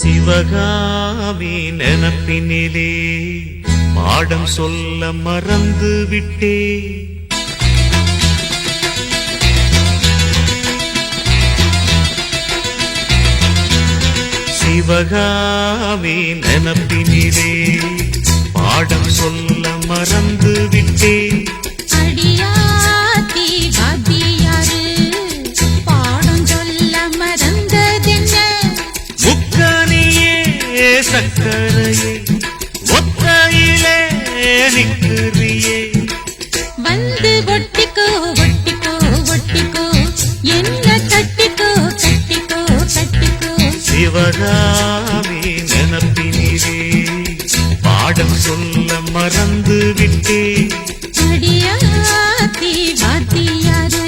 சிவகாமி நினப்பினிலே பாடம் சொல்ல மறந்து விட்டே. சிவகாமி நினப்பினிலே பாடம் சொல்ல மறந்து விட்டே. அடியாத்தி வாத்தியாரு பாடம் சொல்ல மறந்ததென்ன? முக்கனியே சக்கரையே ஒத்தையிலே நிற்கிறியே. வந்து ஒட்டிக்கோ ஒட்டிக்கோ ஒட்டிக்கோ என்ன கட்டிக்கோ கட்டிக்கோ கட்டிக்கோ. சிவகாமி நினப்பினிலே பாடம் சொல்ல மறந்து விட்டே. அடியாத்தி வாத்தியாரு